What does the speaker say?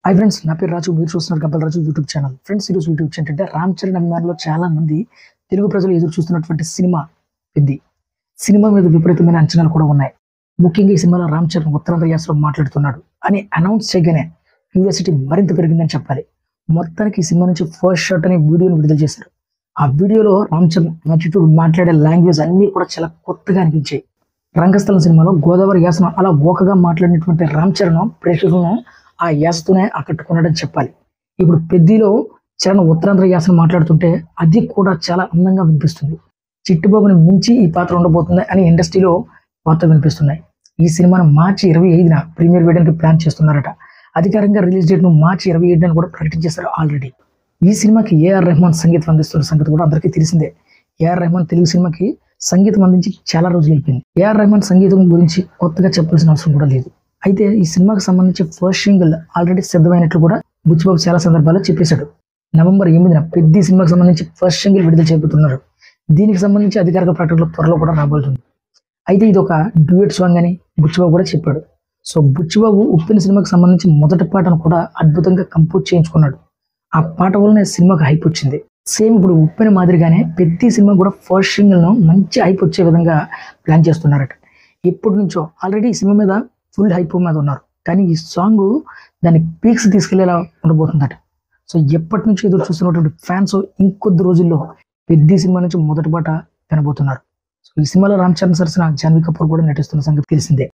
Hi friends, నా పేరు రాజు. మీరు చూస్తున్నారు గబ్బల్ రాజు యూట్యూబ్ ఛానల్. ఫ్రెండ్స్, ఈరోజు యూట్యూబ్ ఏంటంటే రామ్ చరణ్ అభిమానులు చాలా మంది తెలుగు ప్రజలు ఎదురు చూస్తున్నటువంటి సినిమా ఇది. సినిమా మీద విపరీతమైన అంచనాలు కూడా ఉన్నాయి. ముఖ్యంగా ఈ సినిమాలో రామ్ చరణ్ ఉత్తరాంధ్ర యాసలో మాట్లాడుతున్నాడు అని అనౌన్స్ చేయగానే క్యూరియాసిటీ మరింత పెరిగిందని చెప్పాలి. మొత్తానికి ఈ సినిమా నుంచి ఫస్ట్ షాట్ అనే వీడియోని విడుదల చేశారు. ఆ వీడియోలో రామ్ చరణ్ మాట్లాడే లాంగ్వేజ్ అన్ని కూడా చాలా కొత్తగా అనిపించాయి. రంగస్థలం సినిమాలో గోదావరి యాసను అలా ఓకగా మాట్లాడినటువంటి రామ్ చరణ్ ప్రేక్షకులను ఆ యాసతోనే ఆకట్టుకున్నాడని చెప్పాలి. ఇప్పుడు పెద్దిలో చరణ్ ఉత్తరాంధ్ర యాసను మాట్లాడుతుంటే అది కూడా చాలా అందంగా వినిపిస్తుంది. చిట్టుబాబుని మించి ఈ పాత్ర ఉండబోతుంది అని ఇండస్ట్రీలో వార్తలు వినిపిస్తున్నాయి. ఈ సినిమాను మార్చి 25న ప్రీమియర్ వేయడానికి ప్లాన్ చేస్తున్నారట. అధికారికంగా రిలీజ్ డేట్ ను మార్చి 27న కూడా ప్రకటించేశారు ఆల్రెడీ. ఈ సినిమాకి ఏఆర్ రెహమాన్ సంగీతం అందిస్తున్న సంగతి కూడా అందరికీ తెలిసిందే. ఏఆర్ రెహమాన్ తెలుగు సినిమాకి సంగీతం అందించి చాలా రోజులు అయిపోయింది. ఏఆర్ రెహమాన్ సంగీతం గురించి కొత్తగా చెప్పాల్సిన అవసరం కూడా లేదు. అయితే ఈ సినిమాకి సంబంధించి ఫస్ట్ సింగిల్ ఆల్రెడీ సిద్ధమైనట్లు కూడా బుచ్చిబాబు చాలా సందర్భాల్లో చెప్పేశాడు. నవంబర్ 8న పెద్ద సినిమాకి సంబంధించి ఫస్ట్ సింగిల్ విడుదల చేయబోతున్నారు. దీనికి సంబంధించి అధికారిక ప్రకటనలో త్వరలో కూడా రాబోతుంది. అయితే ఇది ఒక డ్యూయట్ సాంగ్ అని బుచ్చిబాబు కూడా చెప్పాడు. సో బుచ్చిబాబు ఉప్పెన సినిమాకి సంబంధించి మొదటి పాటను కూడా అద్భుతంగా కంపోజ్ చేయించుకున్నాడు. ఆ పాట వల్లనే సినిమాకి హైప్ వచ్చింది. సేమ్ ఇప్పుడు ఉప్పెన మాదిరిగానే పెద్ద సినిమా కూడా ఫస్ట్ సింగిల్ ను మంచి హైప్ వచ్చే విధంగా ప్లాన్ చేస్తున్నారట. ఎప్పటి నుంచో ఆల్రెడీ ఈ సినిమా మీద ఫుల్ హైప్ మీద ఉన్నారు. కానీ ఈ సాంగ్ దాని పీక్స్ తీసుకెళ్లేలా ఉండబోతుందట. సో ఎప్పటి నుంచి ఎదురు చూస్తున్నటువంటి ఫ్యాన్స్ ఇంకొద్ది రోజుల్లో పెద్ద సినిమా నుంచి మొదటి పాట వినబోతున్నారు. సో ఈ సినిమాలో రామ్ చరణ్ సరసన జాన్వీ కపూర్ కూడా నటిస్తున్న సంగతి తెలిసిందే.